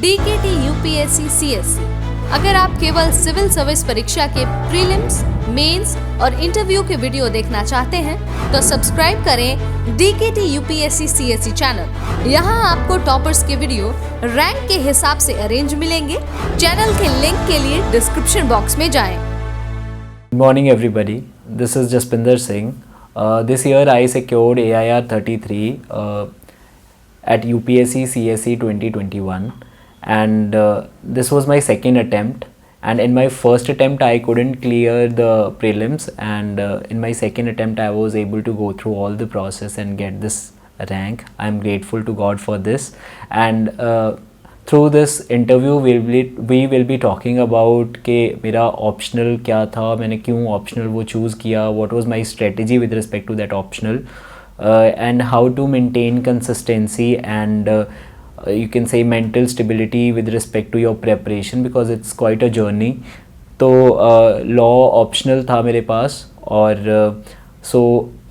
DKT UPSC CSC। अगर आप केवल सिविल सर्विस परीक्षा के प्रीलिम्स, मेंस और इंटरव्यू के वीडियो देखना चाहते हैं तो सब्सक्राइब करें DKT UPSC CSC चैनल। यहाँ आपको टॉपर्स के वीडियो रैंक के हिसाब से अरेंज मिलेंगे। चैनल के लिंक के लिए डिस्क्रिप्शन बॉक्स में जाएं। Good morning everybody, this is Jaspinder Singh. This year I secured AIR 33 at UPSC CSE 2021 and this was my second attempt, and in my first attempt I couldn't clear the prelims, and in my second attempt I was able to go through all the process and get this rank. I'm grateful to God for this, and through this interview we will be talking about कि मेरा optional क्या था, मैंने क्यों optional वो choose किया, what was my strategy with respect to that optional, and how to maintain consistency and you can say mental stability with respect to your preparation, because it's quite a journey. तो law optional था मेरे पास, और so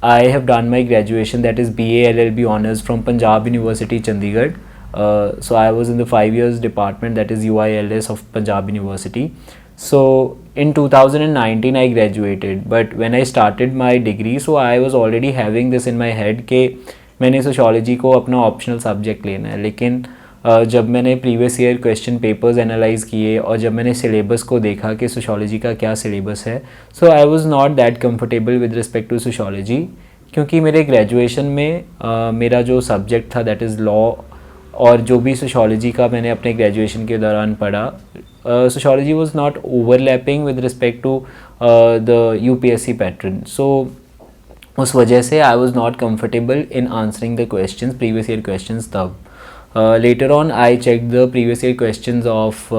I have done my graduation, that is BA LLB honors from Punjab University Chandigarh. So I was in the 5 years department, that is UILS of Punjab University. So in 2019 I graduated, but when I started my degree, so I was already having this in my head कि मैंने sociology को अपना optional subject लेना है. लेकिन जब मैंने previous year question papers analyse किए और जब मैंने सिलेबस को देखा कि सोशोलॉजी का क्या सिलेबस है, so I was not that comfortable with respect to sociology, क्योंकि मेरे ग्रेजुएशन में मेरा जो सब्जेक्ट था दैट इज़ लॉ, और जो भी सोशोलॉजी का मैंने अपने ग्रेजुएशन के दौरान पढ़ा, sociology was not overlapping with respect to the UPSC pattern. So उस वजह से I was not comfortable in answering the questions, previous year questions. तब later on I check the previous year questions of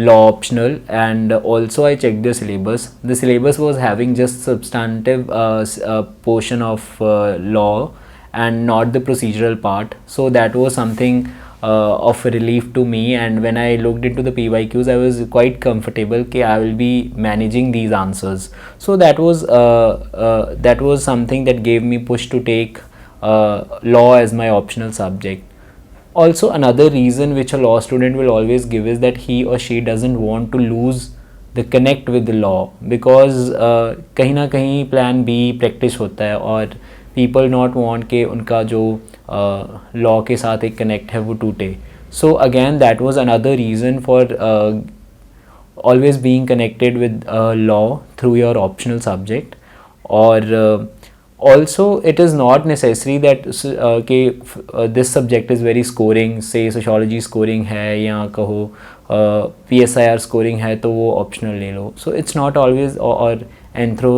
law optional, and also I checked the syllabus. The syllabus was having just substantive portion of law and not the procedural part, so that was something of relief to me. And when I looked into the PYQs, I was quite comfortable कि I will be managing these answers. So that was something that gave me push to take law as my optional subject. Also, another reason which a law student will always give is that he or she doesn't want to lose the connect with the law, because कहीं ना कहीं plan B practice होता है और people not want के उनका जो law के साथ एक connect है वो टूटे. So again that was another reason for always being connected with law through your optional subject. और also it is not necessary that this subject is very scoring, say sociology scoring है या कहो PSIR scoring है तो वो optional ले लो. So it's not always, और anthro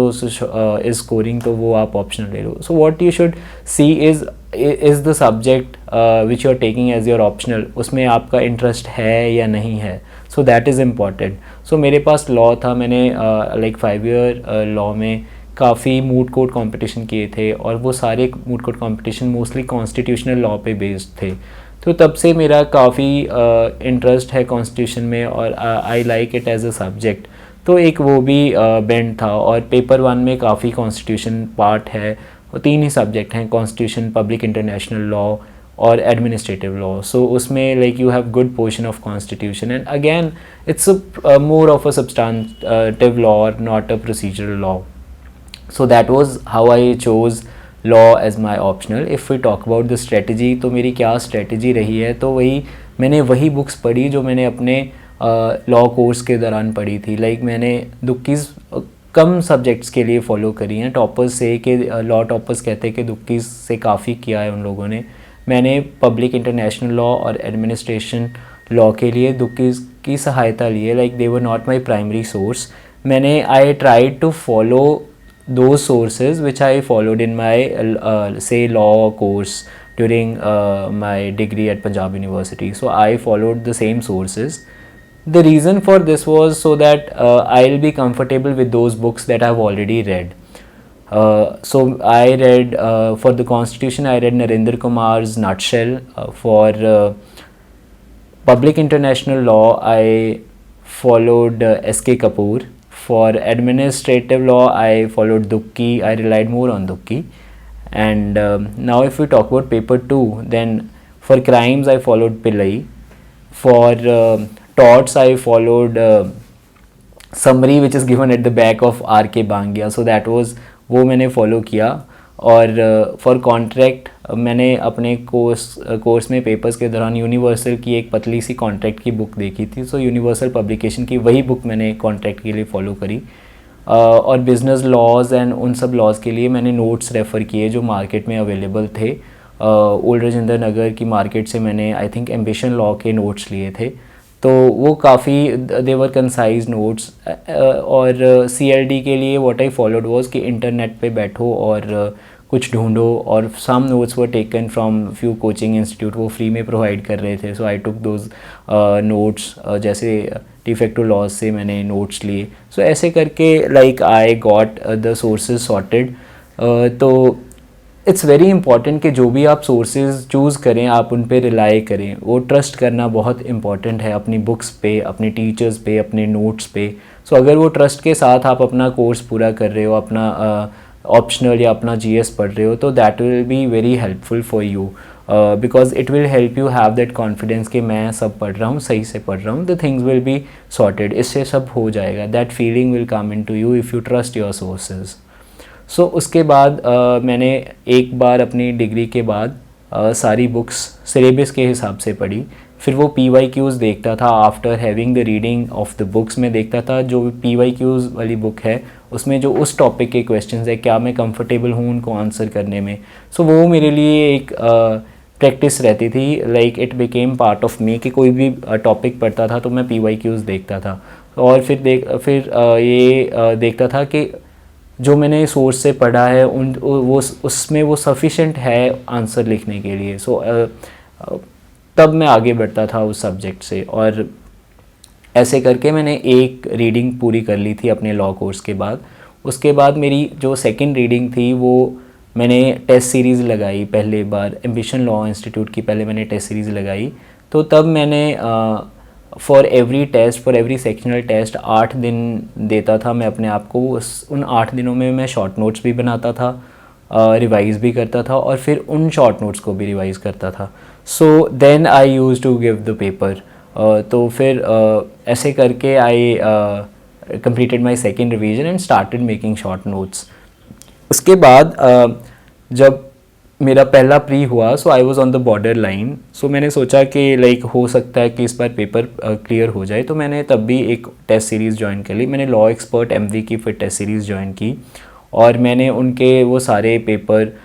is scoring तो वो आप optional ले लो. So what you should see is the subject which you are taking as your optional, उसमें आपका interest है या नहीं है. So that is important. So मेरे पास law था, मैंने like 5 year law में काफ़ी मूड कोर्ट कंपटीशन किए थे, और वो सारे moot court competition mostly constitutional law पे बेस्ड थे. तो तब से मेरा काफ़ी इंटरेस्ट है कॉन्स्टिट्यूशन में, और I like it as a subject. तो एक वो भी बेंड था. और पेपर 1 में काफ़ी कॉन्स्टिट्यूशन पार्ट है, और 3 ही सब्जेक्ट हैं, कॉन्स्टिट्यूशन, पब्लिक इंटरनेशनल लॉ और एडमिनिस्ट्रेटिव लॉ. सो उसमें like you have good portion of constitution, and again it's more of a substantive law और not a procedural law. So that was how I chose law as my optional. If we talk about the strategy, तो मेरी क्या strategy रही है, तो मैंने वही books पढ़ी जो मैंने अपने लॉ कोर्स के दौरान पढ़ी थी. लाइक मैंने दुक्कीज़ कम सब्जेक्ट्स के लिए फॉलो करी हैं. टॉपर्स से कि लॉ टॉपर्स कहते हैं कि दुक्कीज़ से काफ़ी किया है उन लोगों ने. मैंने पब्लिक इंटरनेशनल लॉ और एडमिनिस्ट्रेशन लॉ के लिए दुक्कीज़ की सहायता ली है. Like they were not my primary source. मैंने I tried to follow those sources which I followed in my say law course during my degree at Punjab University. So I followed the same sources. The reason for this was so that I'll be comfortable with those books that I've already read. So I read for the Constitution, I read Narendra Kumar's Nutshell. For public international law, I followed S.K. Kapoor. For administrative law, I followed Dukki. I relied more on Dukki. And now if we talk about paper 2, then for crimes I followed Pillai. For torts, I followed summary which is given at the back of R.K. Bangia, so that was वो मैंने follow किया. और for contract मैंने अपने course में papers के दौरान universal की एक पतली सी कॉन्ट्रैक्ट की बुक देखी थी. सो यूनिवर्सल पब्लिकेशन की वही बुक मैंने कॉन्ट्रैक्ट के लिए फ़ॉलो करी. और बिज़नेस लॉज एंड उन सब लॉज के लिए मैंने नोट्स रेफ़र किए जो मार्केट में अवेलेबल थे. ओल्ड राजेंद्र नगर की मार्केट से मैंने आई थिंक एम्बिशन लॉ के नोट्स लिए थे, तो वो काफ़ी देवर कंसाइज नोट्स. और CLD के लिए व्हाट आई फॉलोड वाज कि इंटरनेट पे बैठो और कुछ ढूंढो. और some notes were taken from few coaching institute, वो फ्री में प्रोवाइड कर रहे थे. So I took those notes. जैसे डिफेक्टो लॉज से मैंने नोट्स लिए. सो ऐसे करके like I got the sources sorted. तो इट्स वेरी इंपॉर्टेंट कि जो भी आप सोर्सेज चूज़ करें आप उन पे रिलाई करें. वो ट्रस्ट करना बहुत इंपॉर्टेंट है अपनी बुक्स पे, अपने टीचर्स पे, अपने नोट्स पे. सो अगर वो ट्रस्ट के साथ आप अपना कोर्स पूरा कर रहे हो, अपना ऑप्शनल या अपना GS पढ़ रहे हो, तो that will be very helpful for you, because it will help you have that confidence कि मैं सब पढ़ रहा हूँ, सही से पढ़ रहा हूँ. The things will be sorted. इससे सब हो जाएगा. That feeling will come in to you if you trust your sources. So उसके बाद मैंने एक बार अपनी डिग्री के बाद सारी बुक्स सिलेबस के हिसाब से पढ़ी. फिर वो PYQs देखता था. After having the reading of the books में देखता था जो PYQs वाली बुक है उसमें जो उस टॉपिक के क्वेश्चंस है क्या मैं कंफर्टेबल हूँ उनको आंसर करने में. सो वो मेरे लिए एक प्रैक्टिस रहती थी. Like it became part of me कि कोई भी टॉपिक पढ़ता था तो मैं PYQs देखता था. और फिर ये देखता था कि जो मैंने सोर्स से पढ़ा है वो उसमें वो सफिशेंट है आंसर लिखने के लिए. सो तब मैं आगे बढ़ता था उस सब्जेक्ट से. और ऐसे करके मैंने एक रीडिंग पूरी कर ली थी अपने लॉ कोर्स के बाद. उसके बाद मेरी जो सेकंड रीडिंग थी वो मैंने टेस्ट सीरीज़ लगाई पहले बार. एम्बिशन लॉ इंस्टीट्यूट की पहले मैंने टेस्ट सीरीज़ लगाई. तो तब मैंने फॉर एवरी सेक्शनल टेस्ट 8 दिन देता था मैं अपने आप को. उन 8 दिनों में मैं शॉर्ट नोट्स भी बनाता था, रिवाइज़ भी करता था और फिर उन शॉर्ट नोट्स को भी रिवाइज़ करता था. So then I use to give the paper. तो फिर ऐसे करके आई completed my second revision and started making short notes. उसके बाद जब मेरा पहला प्री हुआ so I was on the border line. So मैंने सोचा कि लाइक हो सकता है कि इस बार पेपर क्लियर हो जाए. तो मैंने तब भी एक टेस्ट सीरीज़ ज्वाइन कर ली. मैंने लॉ एक्सपर्ट MV की फिर टेस्ट सीरीज़ ज्वाइन की और मैंने उनके वो सारे पेपर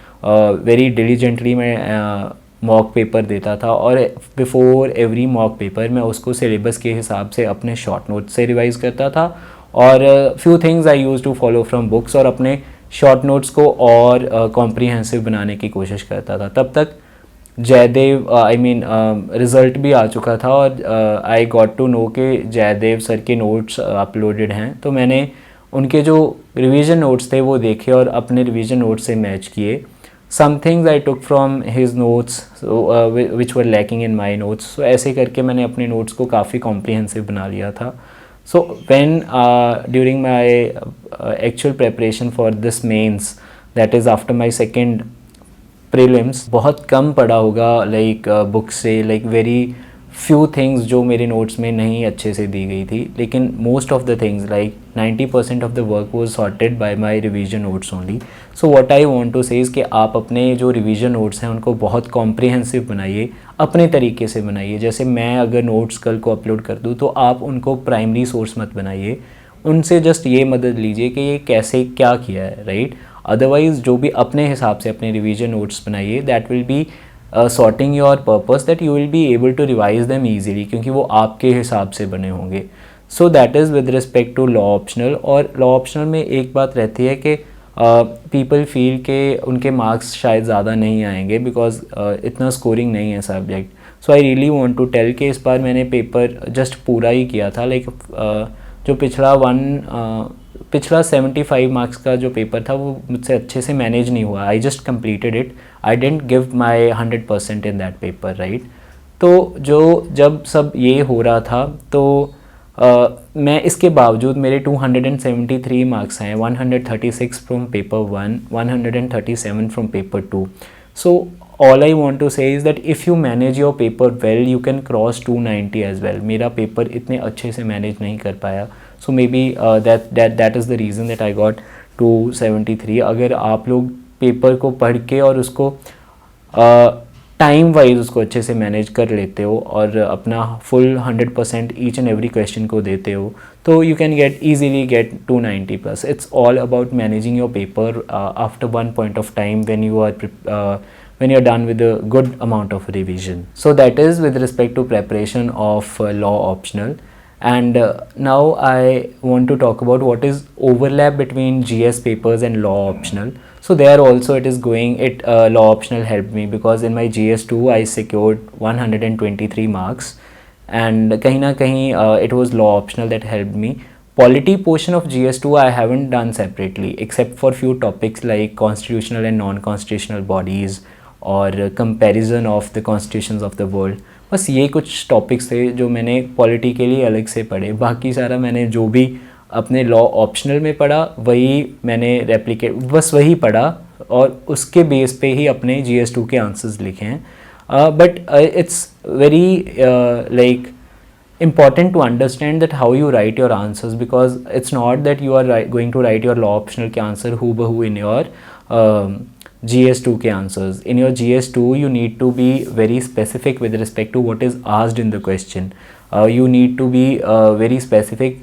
वेरी डिलीजेंटली मैं मॉक पेपर देता था. और बिफोर एवरी मॉक पेपर मैं उसको सिलेबस के हिसाब से अपने शॉर्ट नोट से रिवाइज़ करता था. और few things I use to follow from books और अपने शॉर्ट नोट्स को और कॉम्प्रिहेंसिव बनाने की कोशिश करता था. तब तक जयदेव रिज़ल्ट भी आ चुका था और आई गॉट टू नो कि जयदेव सर के नोट्स अपलोडेड हैं. तो मैंने उनके जो रिवीजन नोट्स थे वो देखे और अपने रिवीजन नोट्स से मैच किए. Some things I took from his notes which were lacking in my notes. So ऐसे करके मैंने अपने नोट्स को काफ़ी कॉम्प्रिहेंसिव बना लिया था. So when during my actual preparation for this mains, that is after my second prelims, बहुत कम पढ़ा होगा लाइक बुक से, लाइक वेरी फ्यू थिंग्स जो मेरे नोट्स में नहीं अच्छे से दी गई थी. लेकिन most of the things like 90% of the work was sorted by my revision notes only. So what I want to say is कि आप अपने जो रिवीजन नोट्स हैं उनको बहुत कॉम्प्रिहेंसिव बनाइए, अपने तरीके से बनाइए. जैसे मैं अगर नोट्स कल को अपलोड कर दूँ तो आप उनको प्राइमरी सोर्स मत बनाइए, उनसे जस्ट ये मदद लीजिए कि ये कैसे क्या किया है, राइट. अदरवाइज़ जो भी अपने हिसाब से अपने रिवीजन नोट्स बनाइए, that will be sorting your purpose that you will be able to revise them easily, क्योंकि वो आपके हिसाब से बने होंगे. So that is with respect to law optional. और लॉ ऑप्शनल में एक बात रहती है कि पीपल फील के उनके मार्क्स शायद ज़्यादा नहीं आएंगे बिकॉज इतना स्कोरिंग नहीं है subject. So I really want to tell कि इस बार मैंने पेपर जस्ट पूरा ही किया था. लाइक जो पिछला 75 मार्क्स का जो पेपर था वो मुझसे अच्छे से मैनेज नहीं हुआ. I just completed it. I dent give my 100% in that paper, right. तो जब सब ये हो रहा था तो मैं इसके बावजूद मेरे 273 मार्क्स हैं, 136 from paper 1, 137 from paper 2. So all I want to say is that if you manage your paper well, you can cross 290 as well. मेरा पेपर इतने अच्छे से मैनेज नहीं कर पाया, so maybe that is the reason that I got 273. अगर आप लोग पेपर को पढ़ के और उसको टाइम वाइज उसको अच्छे से मैनेज कर लेते हो और अपना full 100% each and every question को देते हो, तो you can easily gate 290 plus. It's all about managing your paper after one point of time when you're done with a good amount of revision. So that is with respect to preparation of law optional. And now I want to talk about what is overlap between GS papers and law optional. So there also it is going, law optional helped me because in my GS2 I secured 123 marks, and kahin na kahin it was law optional that helped me. Polity portion of GS2 I haven't done separately except for few topics like constitutional and non-constitutional bodies और comparison of the constitutions of the world. बस ये कुछ topics थे जो मैंने polity के लिए अलग से पढ़े. बाकी सारा मैंने जो भी अपने लॉ ऑप्शनल में पढ़ा वही मैंने रेप्लिकेट, बस वही पढ़ा और उसके बेस पे ही अपने GS2 के आंसर्स लिखे हैं. But it's very like important to understand that how you write your answers, because it's not that you are going to write your law optional के answer hoo-bahu in your GS2 के answers. In your GS2 you need to be very specific with respect to what is asked in the question. You need to be very specific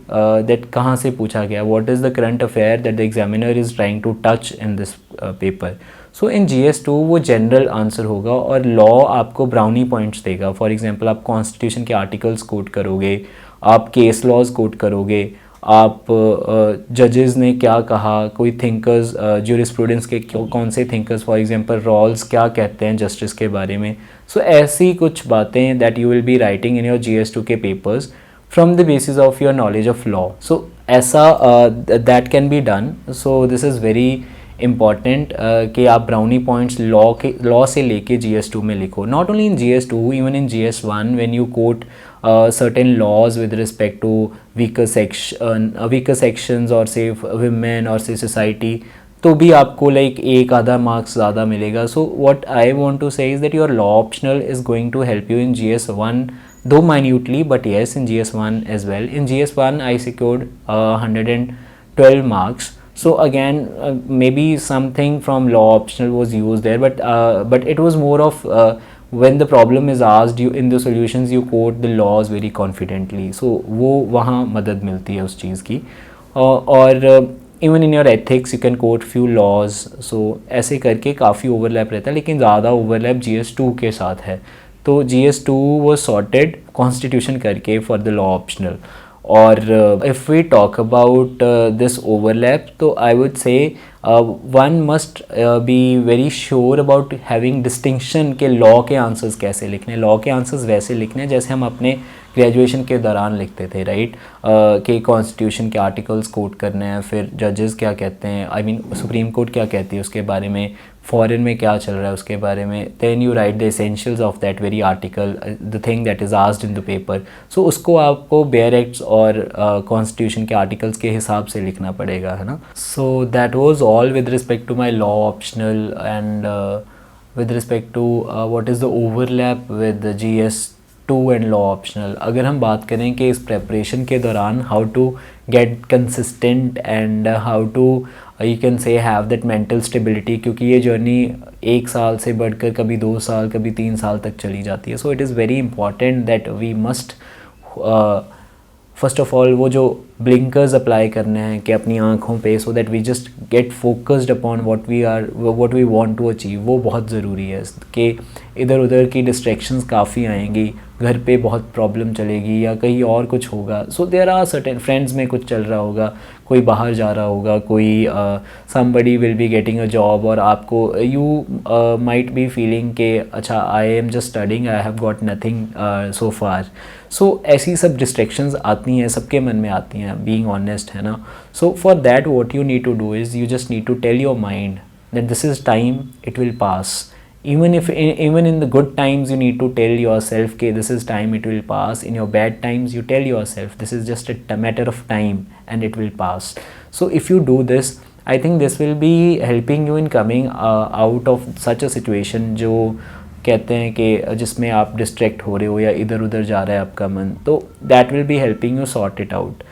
that कहाँ से पूछा गया, what is the current affair that the examiner is trying to touch in this paper. So in GS2 वो general answer होगा और law आपको brownie points देगा. For example आप कॉन्स्टिट्यूशन के आर्टिकल्स कोट करोगे, आप केस लॉज कोट करोगे, आप जजेस ने क्या कहा, कोई थिंकर्स ज्यूरिस्प्रूडेंस के कौन से थिंकर्स, फॉर एग्जांपल रॉल्स क्या कहते हैं जस्टिस के बारे में. सो ऐसी कुछ बातें that you will be writing in your GS2 के papers from the basis of your knowledge of law. So ऐसा that can be done. So this is very important कि आप ब्राउनी पॉइंट्स लॉ से लेके GS2 में लिखो. Not only in GS2, even in GS1 when you quote certain laws with respect to weaker sections और से women और से सोसाइटी, तो भी आपको लाइक एक आधा मार्क्स ज़्यादा मिलेगा. So what I want to say is that your law optional is going to help you in GS1 though minutely, but yes, in GS1 as well. In GS1 I secured 112 marks. So again, maybe something from law optional was used there, but it was more of when the problem is asked, you in the solutions you quote the laws very confidently. So वो वहाँ मदद मिलती है उस चीज़ की. और even in your ethics you can quote few laws. So ऐसे करके काफ़ी overlap रहता है, लेकिन ज़्यादा overlap GS2 के साथ है. तो GS2 was sorted constitution करके for the law optional. और if we talk about this overlap, तो I would say one must be very sure about having distinction के law के answers कैसे लिखने. law के answers वैसे लिखने जैसे हम अपने ग्रेजुएशन के दौरान लिखते थे, राइट. कि कॉन्स्टिट्यूशन के आर्टिकल्स कोट करने हैं, फिर जजेस क्या कहते हैं, आई मीन सुप्रीम कोर्ट क्या कहती है उसके बारे में, फॉरेन में क्या चल रहा है उसके बारे में. Then you write the essentials of that very article, the thing that is asked in the paper. So उसको आपको बेयर एक्ट्स और कॉन्स्टिट्यूशन के आर्टिकल्स के हिसाब से लिखना पड़ेगा, है ना. So that was all with respect to my law optional and with respect to what is the overlap with GS2 and law optional. अगर हम बात करें कि इस प्रेपरेशन के दौरान how to get consistent and how to you can say have that mental stability, क्योंकि ये जर्नी 1 साल से बढ़कर कभी 2 साल कभी 3 साल तक चली जाती है. So it is very important that we must first of all वो जो ब्लिंकर्स अप्लाई करने हैं कि अपनी आँखों पे, so that we just get focused upon what we want to achieve. वो बहुत ज़रूरी है कि इधर उधर की डिस्ट्रैक्शंस काफ़ी आएंगी, घर पे बहुत प्रॉब्लम चलेगी या कहीं और कुछ होगा. So there are certain friends में कुछ चल रहा होगा, कोई बाहर जा रहा होगा, कोई somebody will be getting a job और आपको यू माइट बी फीलिंग के अच्छा I am just studying, I have got nothing so far. So ऐसी सब डिस्ट्रैक्शंस आती हैं, सबके मन में आती हैं, बीइंग ऑनेस्ट, है ना. So for that what you need to do is you just need to tell your mind that this is time, it will pass. Even in the good times you need to tell yourself कि this is time, it will pass. In your bad times you tell yourself this is just a matter of time and it will pass. So if you do this, I think this will be helping you in coming out of such a situation जो कहते हैं कि जिसमें आप distract हो रहे हो या इधर उधर जा रहा है आपका मन, तो that will be helping you sort it out.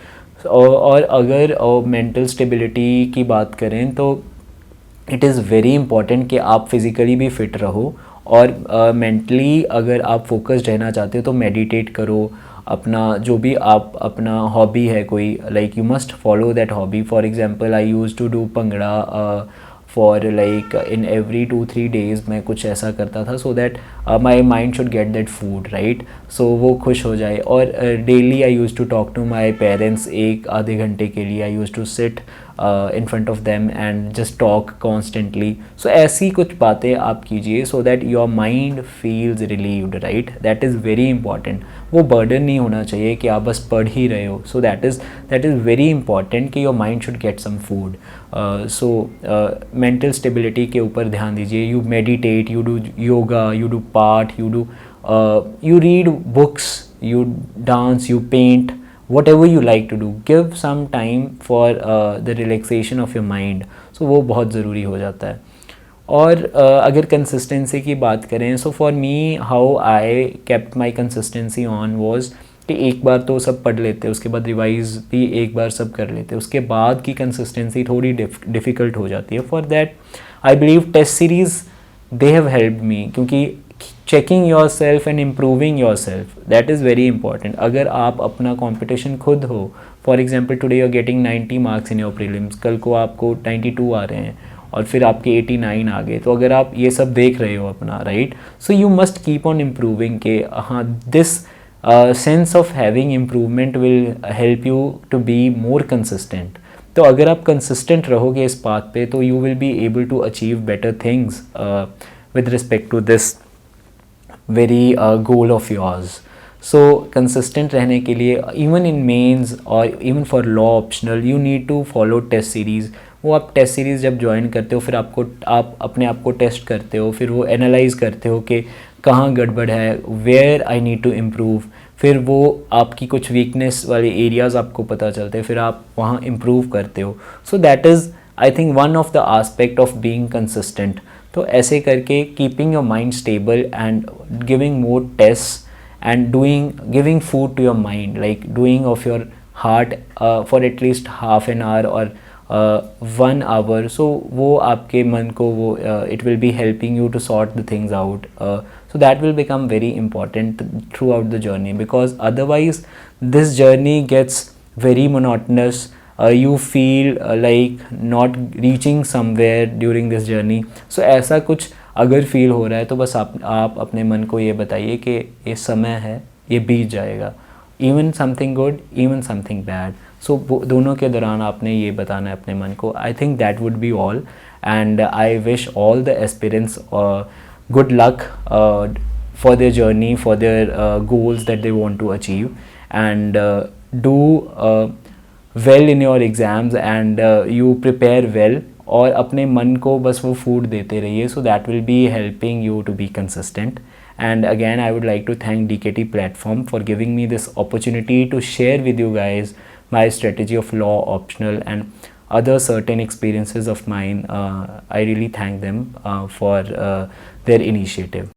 और अगर मेंटल स्टेबिलिटी की बात करें तो इट इज़ वेरी इंपॉर्टेंट कि आप फिज़िकली भी फिट रहो, और मेंटली अगर आप फोकस्ड रहना चाहते हो तो मेडिटेट करो। अपना जो भी आप अपना हॉबी है कोई, like you must follow that hobby. For example I use to do bhangra for like in every 2-3 days मैं कुछ ऐसा करता था, so that my mind should get that food right, so वो खुश हो जाए। और daily I use to talk to my parents, 1 आधे घंटे के लिए I use to sit in front of them and just talk constantly. So ऐसी कुछ बातें आप कीजिए so that your mind feels relieved, right? That is very important. वो burden नहीं होना चाहिए कि आप बस पढ़ ही रहे हो. So that is very important कि your mind should get some food. So mental stability के ऊपर ध्यान दीजिए. You meditate, you do yoga, you do पाठ, you read books, you dance, you paint. Whatever you like to do, give some time for the relaxation of your mind. So वो बहुत ज़रूरी हो जाता है। और अगर कंसिस्टेंसी की बात करें, so for me how I kept my consistency on was कि एक बार तो सब पढ़ लेते, उसके बाद रिवाइज भी एक बार सब कर लेते, उसके बाद की कंसिस्टेंसी थोड़ी डिफ़िकल्ट हो जाती है। For that I believe test series they have helped me, क्योंकि checking yourself and improving yourself, that is very important. अगर आप अपना कंपटीशन खुद हो, for example today you are getting 90 marks in your prelims, कल को आपको 92 आ रहे हैं और फिर आपके 89 आ गए, तो अगर आप ये सब देख रहे हो अपना right, so you must keep on improving के हाँ this sense of having improvement will help you to be more consistent. तो अगर आप कंसिस्टेंट रहोगे इस बात पे, तो you will be able to achieve better things with respect to this very goal of yours. So consistent रहने के लिए even in mains or even for law optional you need to follow test series. वो आप test series जब join करते हो, फिर आप अपने आप को टेस्ट करते हो, फिर वो एनालाइज करते हो कि कहाँ गड़बड़ है, where I need to improve, फिर वो आपकी कुछ वीकनेस वाले एरियाज़ आपको पता चलते हैं, फिर आप वहाँ इम्प्रूव करते हो। So that is I think one of the aspect of being consistent. तो ऐसे करके keeping your mind stable and giving more test and giving food to your mind, like doing of your heart for at least half an hour और 1 hour, so वो आपके मन को वो it will be helping you to sort the things out, so that will become very important through out the journey, because otherwise this journey gets very monotonous. You feel like not reaching somewhere during this journey. So ऐसा कुछ अगर feel हो रहा है तो बस आप अपने मन को ये बताइए कि ये समय है, ये बीत जाएगा. Even something good, even something bad. So दोनों के दौरान आपने ये बताना है अपने मन को. I think that would be all. And I wish all the aspirants good luck for their journey, for their goals that they want to achieve. And do well in your exams and you prepare well, और अपने मन को बस वो food देते रहिए, so that will be helping you to be consistent. And again I would like to thank DKT platform for giving me this opportunity to share with you guys my strategy of law optional and other certain experiences of mine. I really thank them for their initiative.